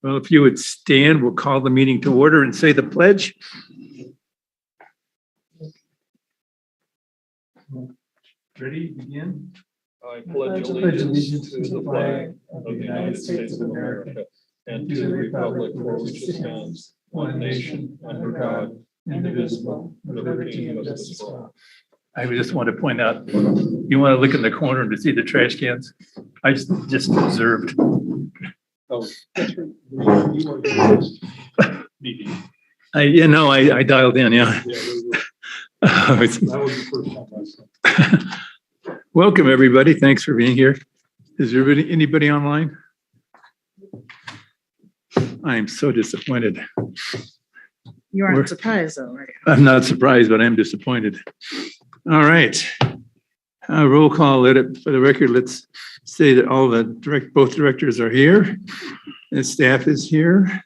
Well, if you would stand, we'll call the meeting to order and say the pledge. Ready, begin. I pledge allegiance to the flag of the United States of America and to the republic for which it stands, one nation, under God, indivisible, with liberty and justice for all. I just want to point out, you want to look in the corner to see the trash cans? I just observed. Oh, that's right. You are the first meeting. I dialed in, yeah. Yeah, that was the first time I saw. Welcome, everybody. Thanks for being here. Is there anybody online? I am so disappointed. You aren't surprised though, right? I'm not surprised, but I'm disappointed. All right. Roll call. For the record, let's say that both directors are here and staff is here.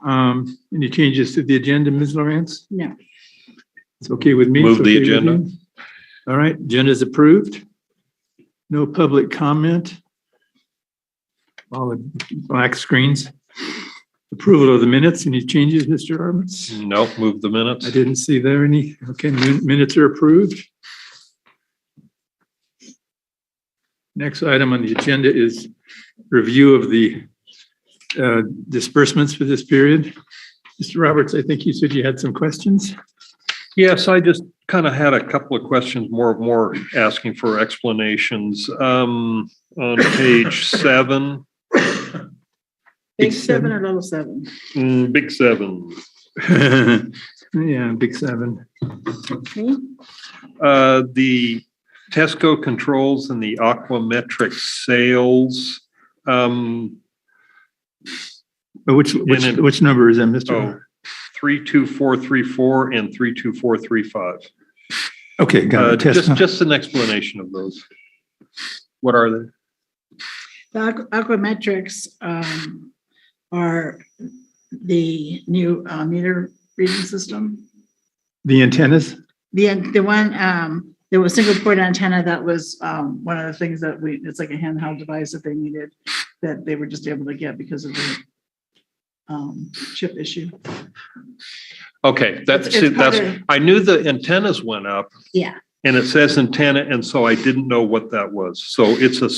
Any changes to the agenda, Ms. Lawrence? No. It's okay with me. Move It's the okay with agenda. you? All right, agenda is approved. No public comment. All the black screens. Approval of the minutes. Any changes, Mr. Armitz? Nope, move the minutes. I didn't see there any. Okay, minutes are approved. Next item on the agenda is review of the disbursements for this period. Mr. Roberts, I think you said you had some questions. Yes, I just kind of had a couple of questions, more asking for explanations. On page 7. Big 7 or little 7? Big 7. Yeah, big 7. The Tesco controls and the aquametric sales. Which number is that, Mr.? 32434 and 32435. Okay, got it. Just an explanation of those. What are they? The aquametrics are the new meter reading system. The antennas? The one, there was single port antenna that was one of the things that it's like a handheld device that they needed that they were just able to get because of the chip issue. Okay, It's I knew the antennas went up. Yeah. And it says antenna, and so I didn't know what that was. So it's a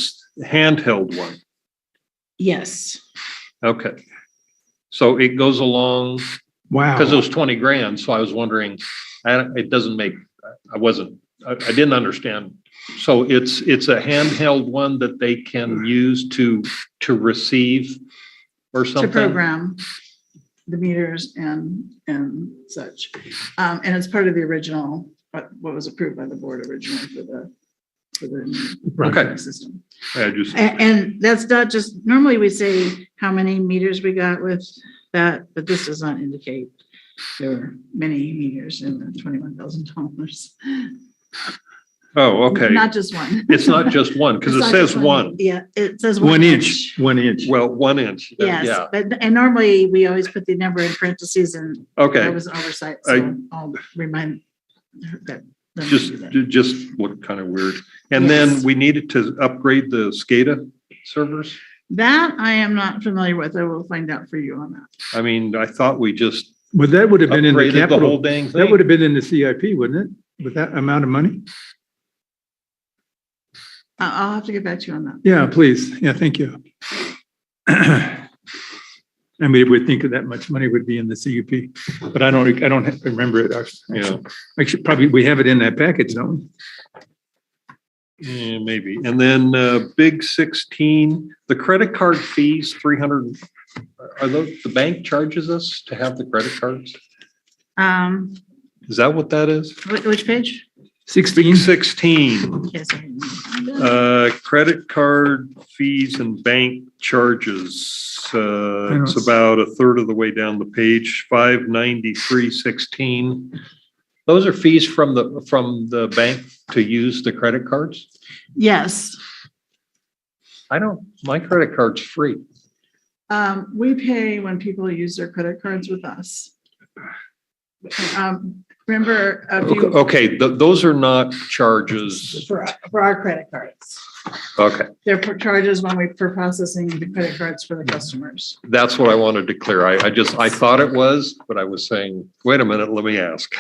handheld one. Yes. Okay. So it goes along. Wow. Because it was 20 grand. So I was wondering, it doesn't make, I didn't understand. So it's a handheld one that they can use to receive or something? To program the meters and such. And it's part of the original, what was approved by the board originally for the Okay. system. And that's not just, normally we say how many meters we got with that, but this does not indicate there were many meters in the $21,000. Oh, okay. Not just one. It's not just one, because it says one. Yeah, it says 1 inch. 1 inch. Well, 1 inch. Yes, Yeah. and normally we always put the number in parentheses and that Okay. was an oversight, so I'll remind her that. Just looked kind of weird. And then Yes. we needed to upgrade the SCADA servers. That I am not familiar with. I will find out for you on that. I mean, I thought we just Well, that would have been in the upgraded the capital. whole dang That thing. would have been in the CIP, wouldn't it? With that amount of money? I'll have to get back to you on that. Yeah, please. Yeah, thank you. I mean, we think that much money would be in the CUP, but I don't remember it. Yeah. Actually, probably we have it in that package, don't we? Yeah, maybe. And then big 16, the credit card fees, 300. Are those the bank charges us to have the credit cards? Is that what that is? Which page? 16. 16. Yes. I Credit card fees and bank charges. It's about a third of the way down the page. 593.16. Those are fees from the bank to use the credit cards? Yes. My credit card's free. We pay when people use their credit cards with us. Remember a few Okay, those are not charges. for our credit cards. Okay, They're for charges when for processing the credit cards for the customers. that's what I wanted to clear. I thought it was, but I was saying, wait a minute, let me ask.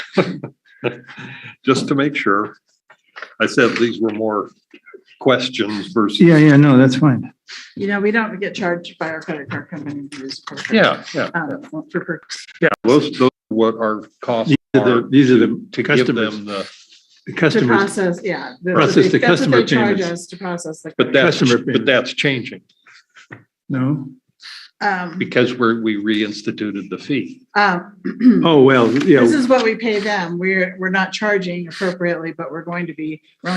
Just to make sure. I said these were more questions versus. Yeah, no, that's fine. You know, we don't get charged by our credit card company to use. Yeah. Yeah, those are what our costs are. These are the To give customers, them the To customers. process, yeah. Process the That's what customer they charge payments. us to process the. But credit Customer but that's changing No? card. because we reinstituted the fee. Oh, well, yeah. This is what we pay them. We're not charging appropriately, but we're only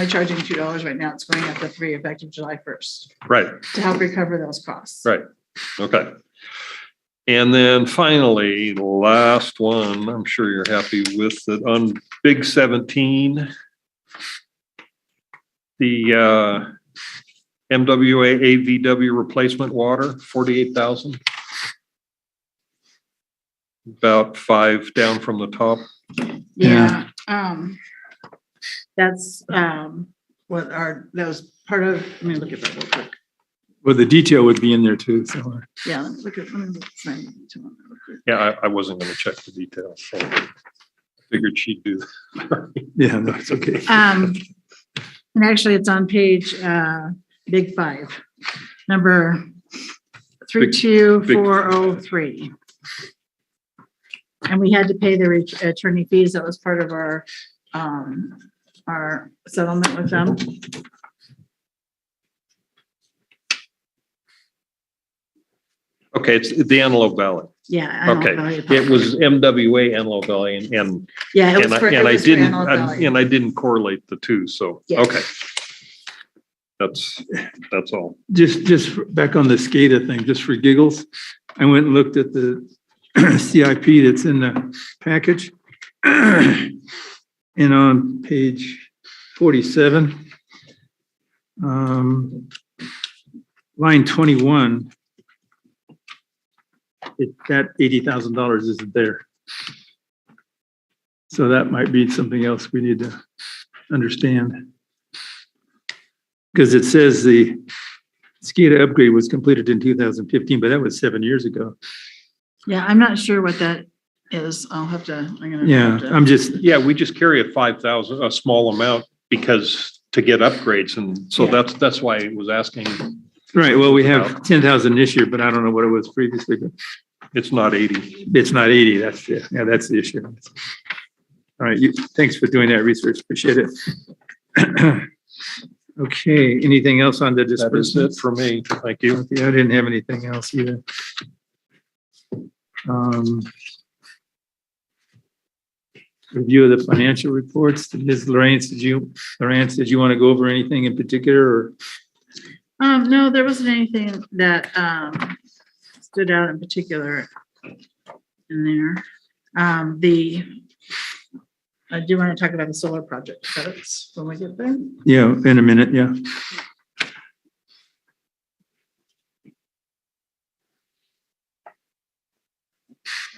charging $2 right now. It's going up to 3 effective July 1st Right, to help recover those costs. right. Okay. And then finally, the last one, I'm sure you're happy with it, on Big 17. The MWA AVW replacement water, 48,000. About 5 down from the top. Yeah, that's, that was part of, let me look at that real quick. Well, the detail would be in there too, so. Yeah, let me look at the sign detail on that real quick. Yeah, I wasn't gonna check the details, so I figured she'd do. Yeah, no, it's okay. And actually it's on page, Big 5, number 32403. And we had to pay the attorney fees. That was part of our settlement with them. Okay, it's the Antelope Valley. Yeah. Antelope Okay, Valley it Apartment. was MWA Antelope Valley and Yeah, it and was for, I it was for didn't, Antelope Valley. and I didn't correlate the two, so, Yeah. okay. That's all. Just back on the SCADA thing, just for giggles, I went and looked at the CIP that's in the package. And on page 47, line 21, that $80,000 isn't there. So that might be something else we need to understand. Because it says the SCADA upgrade was completed in 2015, but that was 7 years ago. Yeah, I'm not sure what that is. I'm gonna. Yeah, I'm just, Yeah, we just carry a 5,000, a small amount because to get upgrades, and so Yeah. that's why I was asking. right, well, we have 10,000 this year, but I don't know what it was previously, but It's not 80. it's not 80, that's the issue. All right, thanks for doing that research, appreciate it. Okay, anything else on the That is it disbursements? for me. Thank you. Okay, I didn't have anything else either. Review of the financial reports. Ms. Lawrence, did you want to go over anything in particular or? No, there wasn't anything that stood out in particular in there. I do want to talk about the solar project credits when we get there. Yeah, in a minute, yeah.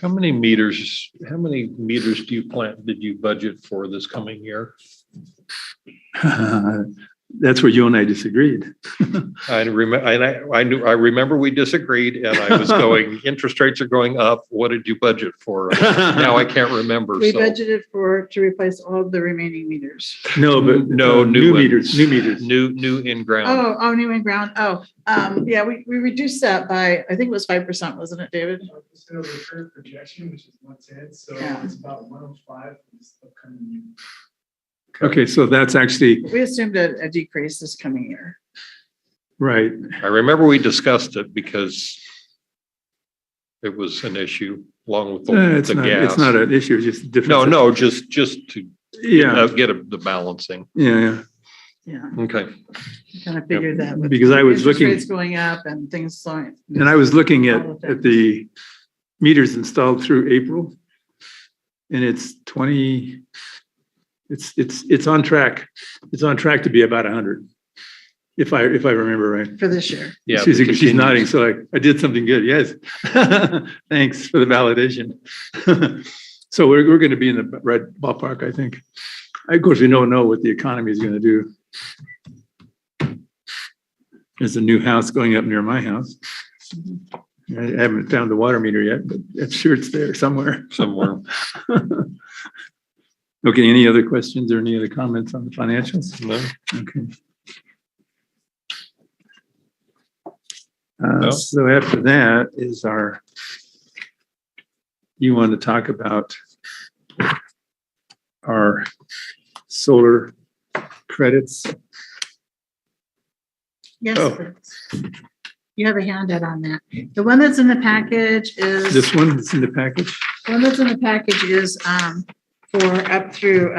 How many meters did you budget for this coming year? That's where you and I disagreed. I remember we disagreed and I was going, interest rates are going up. What did you budget for? Now I can't remember. We So budgeted to replace all of the remaining meters. No, but no, new ones. meters, new meters. New in ground. New in ground. Yeah, we reduced that by, I think it was 5%, wasn't it, David? Percent of the current projection, which is 110, so Yeah. it's about 105 for this upcoming year. Okay, so that's actually, We assumed a decrease this coming year. right. I remember we discussed it because it was an issue along with the It's gas. not an issue, it's just different. No, just to Yeah, get the balancing. yeah. Yeah, Okay. kind of figured that. with Because I was interest looking- rates going up and things slowing. And I was looking All of at the meters installed through April. And it's 20, it's on track. It's on track to be about 100. If I remember right. For this year. Yeah. She's nodding, so I did something good, yes. Thanks for the validation. So we're going to be in the right ballpark, I think. Of course, we don't know what the economy is going to do. There's a new house going up near my house. I haven't found the water meter yet, but I'm sure it's there somewhere. Somewhere. Okay, any other questions or any other comments on the financials? No? Okay. No. So after that is you want to talk about our solar credits? Yes, Oh. please. You have a handout on that. The one that's in the package is. This one is in the package? The one that's in the package is for up through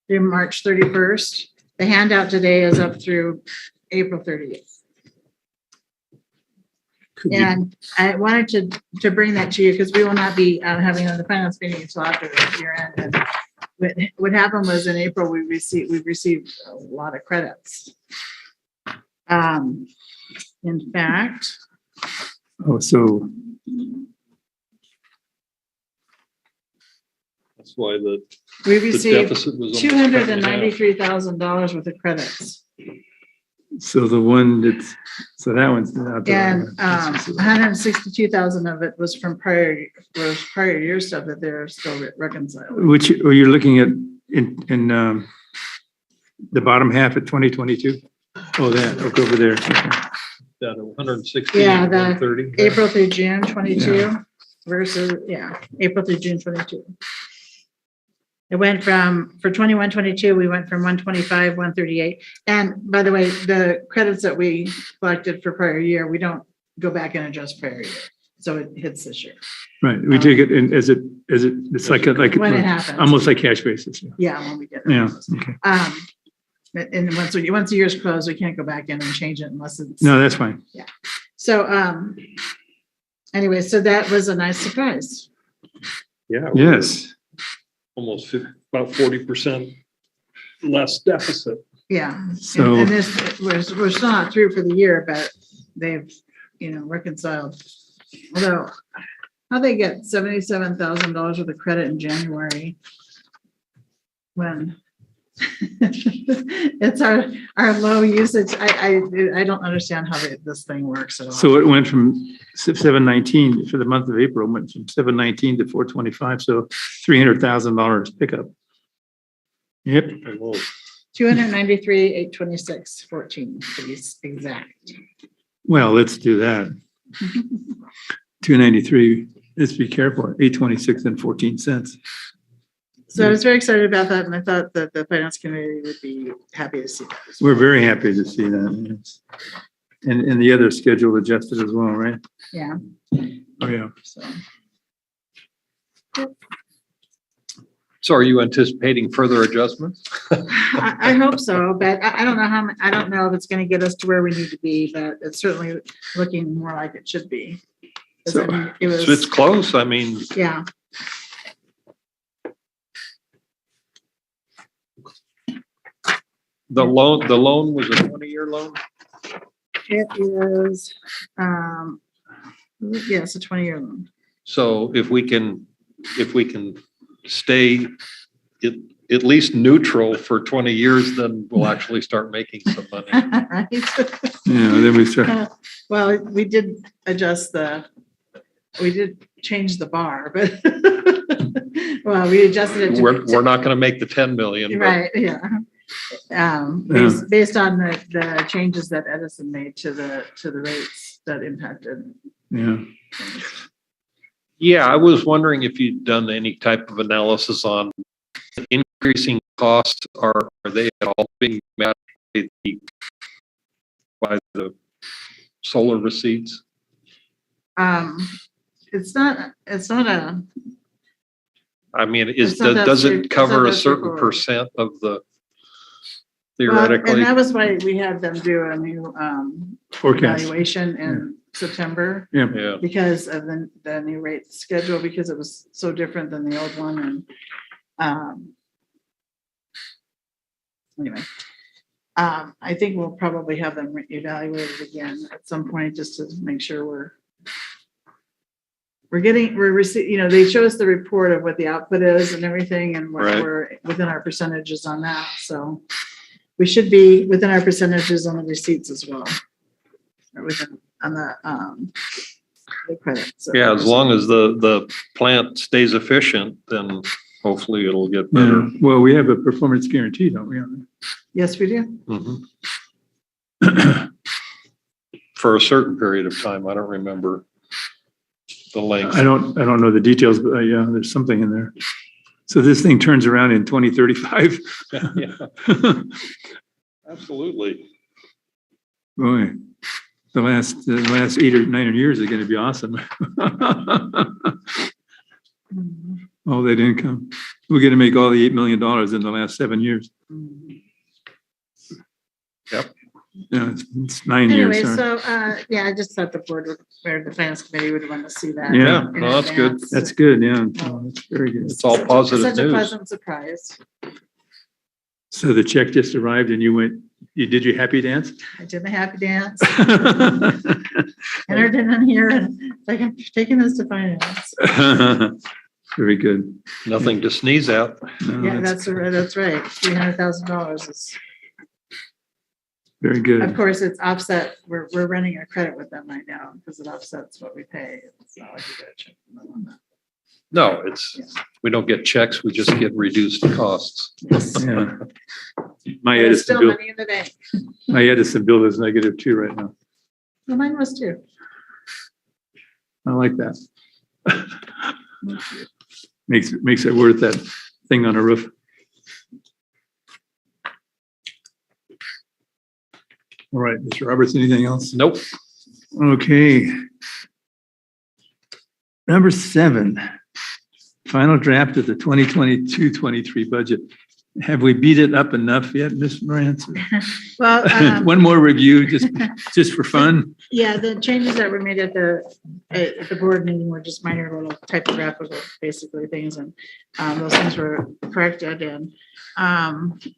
March 31st. The handout today is up through April 30th. Could you- And I wanted to bring that to you because we will not be having the finance meeting until after the year end. And what happened was in April, we've received a lot of credits. In fact, Oh, so That's why the we received deficit was. almost cut in half. $293,000 worth of credits. so the one that's, so that one's not there. And 162,000 of it was from prior year stuff that they're still reconciling. Which, are you looking at in the bottom half of 2022? Oh, that, look over there. That 160, Yeah, the 130. April through June 22 versus, April through June 22. It went from, for 21-22, we went from 125, 138. And by the way, the credits that we collected for prior year, we don't go back and adjust prior year. So it hits this year. Right, we take it in as it's like When it happens. almost like cash basis. Yeah, when we get it. Yeah, okay. And once the year's closed, we can't go back in and change it unless it's. No, that's fine. So, anyway, so that was a nice surprise. Yeah. Yes. Almost about 40% less deficit. Yeah. So- And this, we're still not through for the year, but they've, reconciled. Although, how they get $77,000 worth of credit in January when it's our low usage. I don't understand how this thing works at all. So it went from 719 for the month of April, went from 719 to 425, so $300,000 pickup. Yep, 293,826.14 to be exact. well, let's do that. 293, let's be careful, 826 and 14 cents. So I was very excited about that, and I thought that the finance committee would be happy to see that. as well. We're very happy to see that. Yes. And the other schedule adjusted as well, right? Yeah. Oh, yeah. So So are you anticipating further adjustments? I hope so, but I don't know I don't know if it's going to get us to where we need to be, but it's certainly looking more like it should be. 'Cause, So- I mean, it It's was, close. I mean, yeah. the loan was a 20-year loan. It is, yes, a 20-year loan. So if we can stay at least neutral for 20 years, then we'll actually start making some money. Right? Yeah, then we start, Well, we did change the bar, but, well, we adjusted it to. We're not going to make the 10 million, but Right, yeah. Based on the changes that Edison made to the rates that impacted. yeah. yeah, I was wondering if you'd done any type of analysis on increasing costs. Are they at all being met by the solar receipts? It's not a, I mean, It's not that does straight- it it's cover not a that certain straightforward. percent of the well, theoretically? and that was why we had them do a new Forecast. evaluation in September Yeah. Yeah, because of the new rate schedule, because it was so different than the old one. And anyway, I think we'll probably have them evaluated again at some point just to make sure we're we're receiving, they show us the report of what the output is and everything, and Right. we're within our percentages on that, so we should be within our percentages on the receipts as well. Or within, on the credit. So Yeah, as long as the plant stays efficient, then hopefully it'll get better. Yeah. Well, we have a performance guarantee, don't we? on Yes, we do. Mhm. that? For a certain period of time. I don't remember the length. I don't know the details, but yeah, there's something in there. So this thing turns around in 2035. Yeah, absolutely. Boy, the last 8 or 9 years is going to be awesome. All that income. We're going to make all the $8 million in the last 7 years. Yep. Yeah, it's 9 years. Anyway, sorry. so, yeah, I just thought the board would, or the finance committee would want to see that. Yeah, in no, that's good. advance. That's good, yeah. Oh, that's very good. It's all positive Such a news. pleasant surprise. So the check just arrived and you did your happy dance? I did my happy dance, entered in here, and like I'm taking this to finance. Very good. Nothing to sneeze at. No, Yeah, that's right. $300,000 is, very of good. course, it's offset. We're running a credit with them right now because it offsets what we pay. It's not like you get a check from them on that. No, we don't get checks, we just get reduced costs. Yes. Yeah. My There's Edison still bill, money in the bank. my Edison bill is negative too right now. Well, mine was too. I like that. Makes it worth that thing on a roof. All right, Mr. Roberts, anything else? Nope. Okay. Number 7, final draft of the 2022-23 budget. Have we beat it up enough yet, Ms. Morantz? Well, One more review, just for fun? yeah, the changes that were made at the board meeting were just minor little typographical, basically things, and those things were corrected, and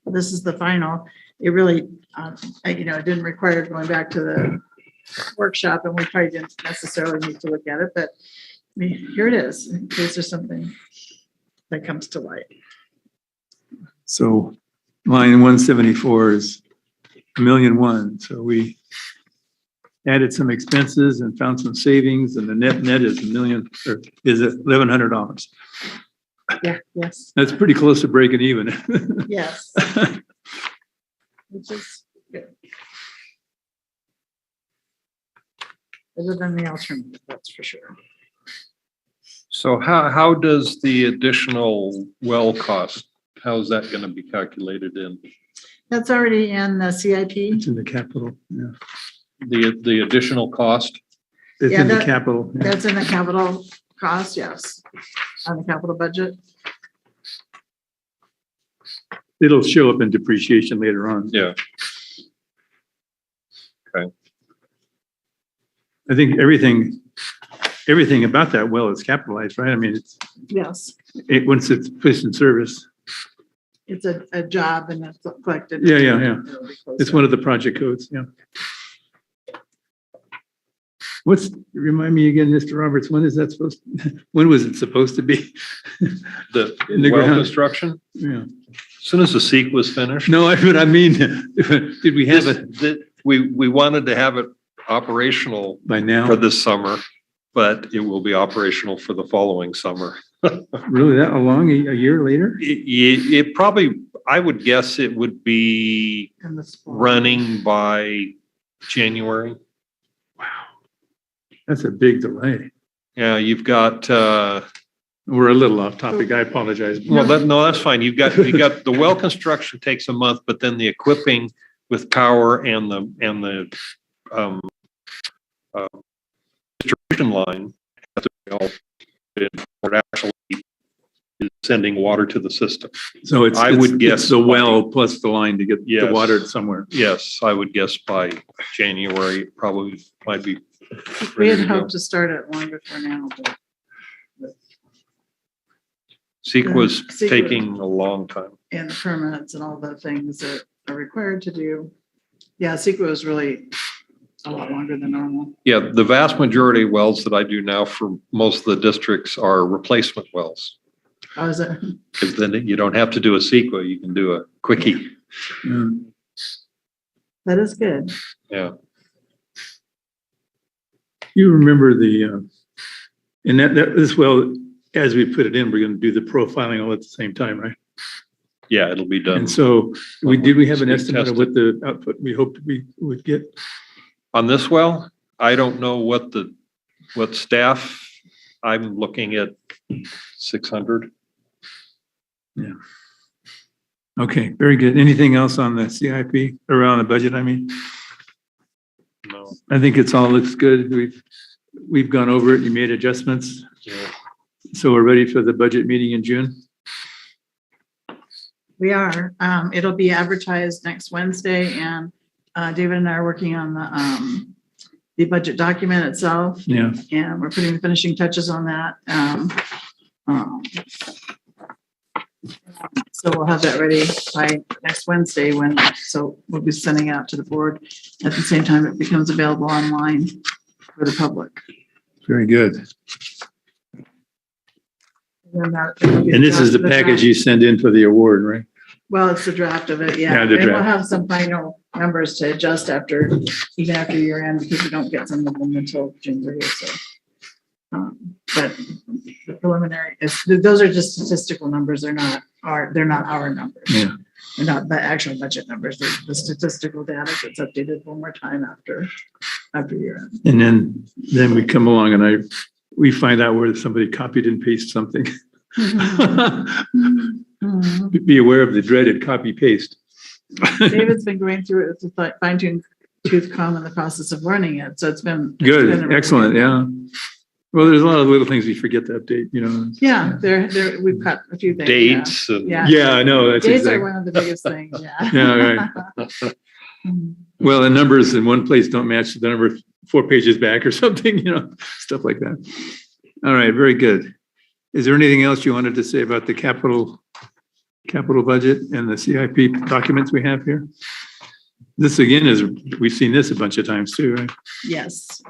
this is the final. It really, it didn't require going back to the workshop, and we probably didn't necessarily need to look at it, but I mean, here it is, in case there's something that comes to light. So line 174 is $1,000,001. So we added some expenses and found some savings, and the net is $1,100. Yeah, yes, That's pretty close to breaking even. yes. Which is good. Other than the alternative, that's for sure. So how does the additional well cost, how is that gonna be calculated in? That's already in the CIP. It's in the capital, yeah. The additional cost? It's Yeah, in the that- capital. Yeah. That's in the capital cost, yes, on the capital budget. It'll show up in depreciation later on. Yeah. I think everything about that well is capitalized, right? I mean, Yes, once it's placed in service. it's a job and it's collected. Yeah. It'll be closer. It's one of the project codes, yeah. Remind me again, Mr. Roberts, when is that when was it supposed to be? The In the well ground. construction, Yeah. as soon as the seek was finished. No, but I mean, did we have it We wanted to have it operational by now? for this summer, but it will be operational for the following summer. Really that long, a year later? It probably, I would guess it would be In the spring. running by January. That's a big delay. Yeah, you've got, We're a little off topic. I apologize. well, that's fine. You've got the well construction takes a month, but then the equipping with power and the distribution line has to be all put in before it actually is sending water to the system. So I would guess it's the well plus the line to get the Yes. water somewhere. Yes, I would guess by January, probably might be. We had ready to go. hoped to start it long before now, but Seek was Seek was- taking a long time. and the permits and all the things that are required to do. Yeah, CEQA was really a lot longer than normal. Yeah, the vast majority of wells that I do now for most of the districts are replacement wells. How is it? Because then you don't have to do a CEQA, you can do a quickie. That is good. Yeah. You remember the, and that as well, as we put it in, we're going to do the profiling all at the same time, right? Yeah, it'll be done. And so did we have an Speed estimate of what the output we hoped we would get? On this well, I don't know what staff, I'm looking at 600. Okay, very good. Anything else on the CIP around the budget? I mean, No. I think it's all looks good. We've gone over it. You made adjustments. Yeah. So we're ready for the budget meeting in June. We are. It'll be advertised next Wednesday, and David and I are working on the budget document itself, Yeah. and we're putting the finishing touches on that. So we'll have that ready by next Wednesday so we'll be sending it out to the board at the same time it becomes available online for the public. Very good. And this is the package draft. you send in for the award, right? Well, it's the draft of it, yeah. Yeah, the And we'll draft. have some final numbers to adjust even after year end, because we don't get some of them until June 30th, so. But the preliminary those are just statistical numbers. They're not our numbers. Yeah. They're not the actual budget numbers. They're the statistical data that's updated one more time after year end. And then we come along and we find out where somebody copied and pasted something. Be aware of the dreaded copy paste. David's been going through it with a fine-tooth comb in the process of learning it. So it's been a Good, really excellent, yeah. Well, there's a lot of little things we forget to update, you know. Yeah, we've got a few things. Dates. And Yeah. Yeah, I know, that's Dates are exactly. one of the biggest things, yeah. Yeah, right. Well, the numbers in one place don't match the number 4 pages back or something, you know, stuff like that. All right, very good. Is there anything else you wanted to say about the capital budget and the CIP documents we have here? This again we've seen this a bunch of times too, right? Yes.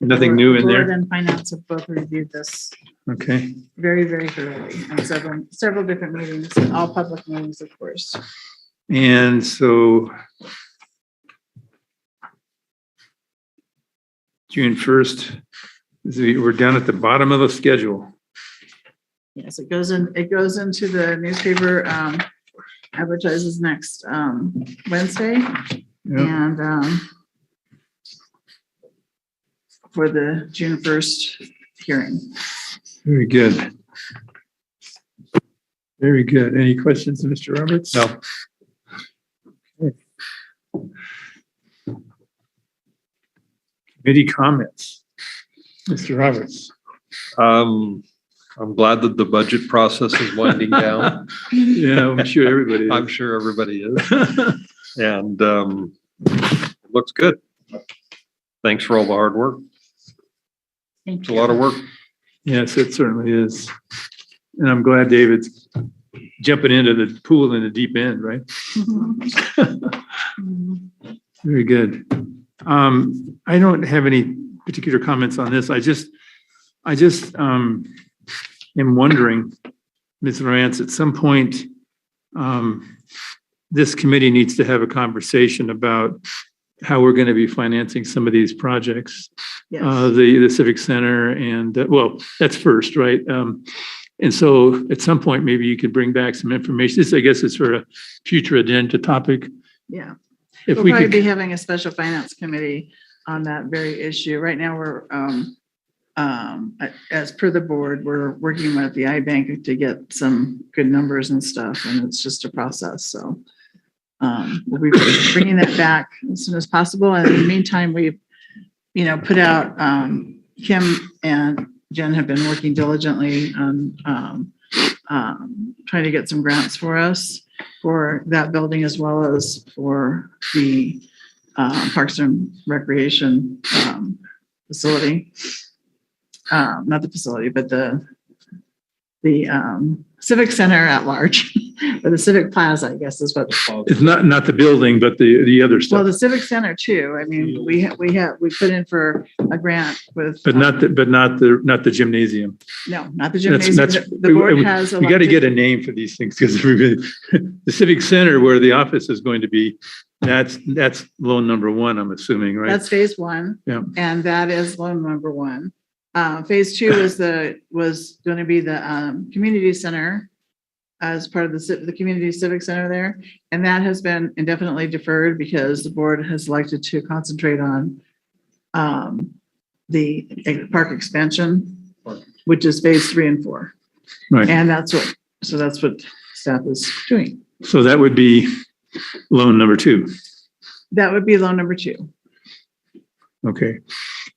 Nothing new in Board there? and finance have both reviewed this Okay, very, very thoroughly in several different meetings, all public meetings, of course. and so June 1st, we're down at the bottom of the schedule. Yes, it goes into the newspaper, advertises next Wednesday, Yeah. and for the June 1st hearing. Very good. Very good. Any questions, Mr. Roberts? No. Okay. Committee comments. Mr. Roberts. I'm glad that the budget process is winding down. Yeah, I'm sure everybody I'm is. sure everybody is. And it looks good. Thanks for all the hard work. Thank It's a lot of work. Yes, it certainly is. And I'm glad David's jumping into the pool in the deep end, right? Very good. I don't have any particular comments on this. I just am wondering, Ms. Lawrence, at some point, this committee needs to have a conversation about how we're going to be financing some of these projects. Yes. The Civic Center and, well, that's first, right? And so at some point, maybe you could bring back some information. This, I guess, is for a future agenda topic. Yeah. If We'll we probably be could, having a special finance committee on that very issue. Right now, we're, as per the board, we're working with the iBank to get some good numbers and stuff, and it's just a process, so. We'll be bringing that back as soon as possible. And in the meantime, we've, put out, Kim and Jen have been working diligently on, trying to get some grants for us for that building as well as for the, Parks and Recreation, facility. Not the facility, but the Civic Center at large. or the Civic Plaza, I guess is what. It's not the building, but the other Well, stuff, the Civic Center too. I mean, we put in for a grant with. but not the gymnasium. No, not the That's, gymnasium. that's, The board has. we got to elected- get a name for these things because everybody, the Civic Center where the office is going to be, that's loan number one, I'm assuming, right? That's phase one. Yeah. And that is loan number one. Phase two was going to be the community center as part of the community civic center there. And that has been indefinitely deferred because the board has elected to concentrate on the park expansion, which is phase 3 and 4. Right. And that's what staff is doing. So that would be loan number 2. That would be loan number 2. Okay.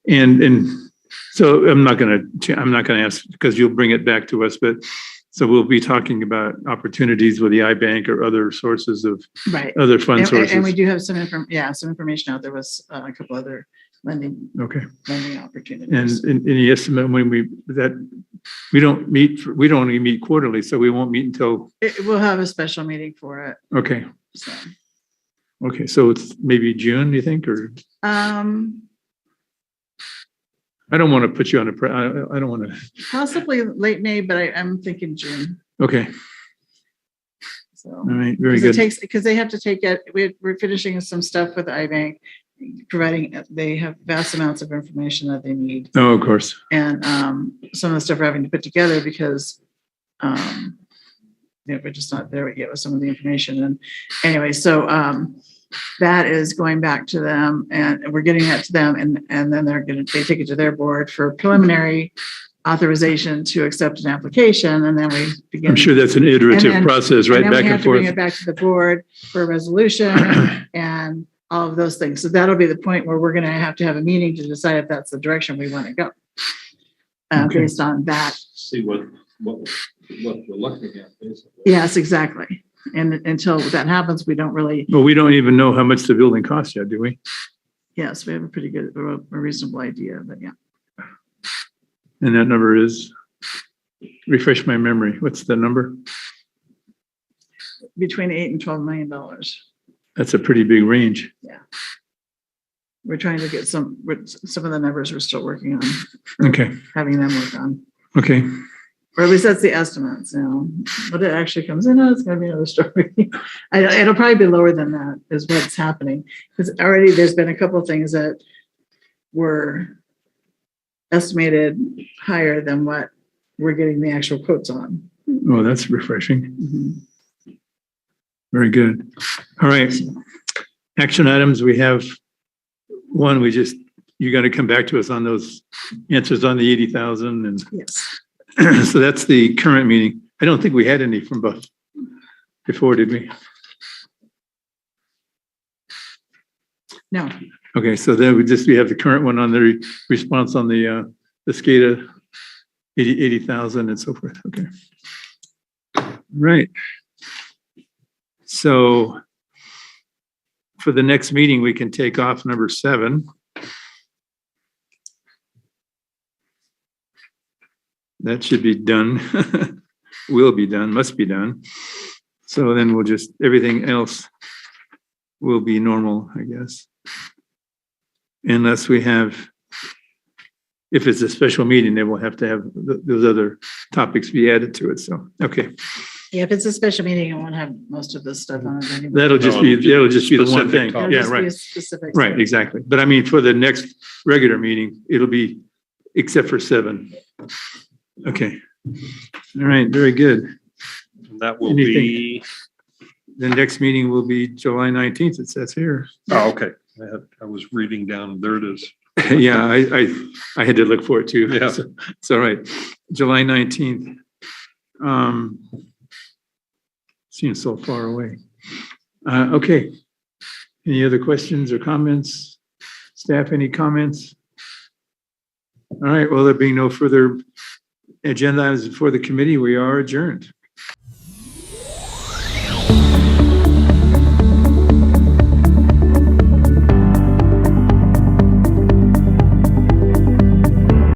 And so I'm not going to ask because you'll bring it back to us, but so we'll be talking about opportunities with the iBank or other sources of Right. other fund And we sources. do have some information out. There was a couple other lending Okay. opportunities. And any estimate when we don't only meet quarterly, so we won't meet until, We'll have a special meeting for it. okay. So, Okay. So it's maybe June, you think, or I don't want to put you on I don't want to. possibly late May, but I'm thinking June. Okay. So. All right. Very Because good. because they have to take it, we're finishing some stuff with iBank, they have vast amounts of information that they need. Oh, of course. And some of the stuff we're having to put together because we're just not there yet with some of the information. And anyway, so that is going back to them and we're getting that to them and then they take it to their board for preliminary authorization to accept an application. And then we begin. I'm sure that's an iterative then- process, right? then Back we and have to bring forth. it back to the board for a resolution and all of those things. So that'll be the point where we're going to have a meeting to decide if that's the direction we want to go. Okay. Based on that. See what we're looking at, basically. Yes, exactly. And until that happens, we don't really, Well, we don't even know how much the building costs yet, do we? yes, we have a pretty good, a reasonable idea, but yeah. And that number is, refresh my memory. What's the number? Between $8 and $12 million. That's a pretty big range. We're trying to get some of the numbers we're still working on, Okay. having them work on. Okay. Or at least that's the estimates, What it actually comes in, it's gonna be another story. It'll probably be lower than that is what's happening. Because already there's been a couple of things that were estimated higher than what we're getting the actual quotes on. Oh, that's refreshing. Mm-hmm. Very good. All right. Action items. We have one, you got to come back to us on those answers on the 80,000. And Yes. so that's the current meeting. I don't think we had any from before, did we? No, Okay. So then we have the current one on the response on the SCADA 80,000 and so forth. Okay. Right. So for the next meeting, we can take off number 7. That should be done. Will be done, must be done. So then everything else will be normal, I guess. Unless we have, if it's a special meeting, then we'll have to have those other topics be added to it. So, okay. yeah, if it's a special meeting, I won't have most of this stuff on it anyway. That'll just be the one Specific thing. topic. It'll Yeah, just be right. a specific Right, stuff. exactly. But I mean, for the next regular meeting, it'll be except for 7. Okay. All right, very good. And that will be, The next meeting will be July 19th, it says here. oh, okay. I was reading down, there it is. Yeah, I had to look for it too. Yeah. So, it's all right. July 19th. Seems so far away. Okay. Any other questions or comments? Staff, any comments? All right, well, there being no further agenda items before the committee, we are adjourned.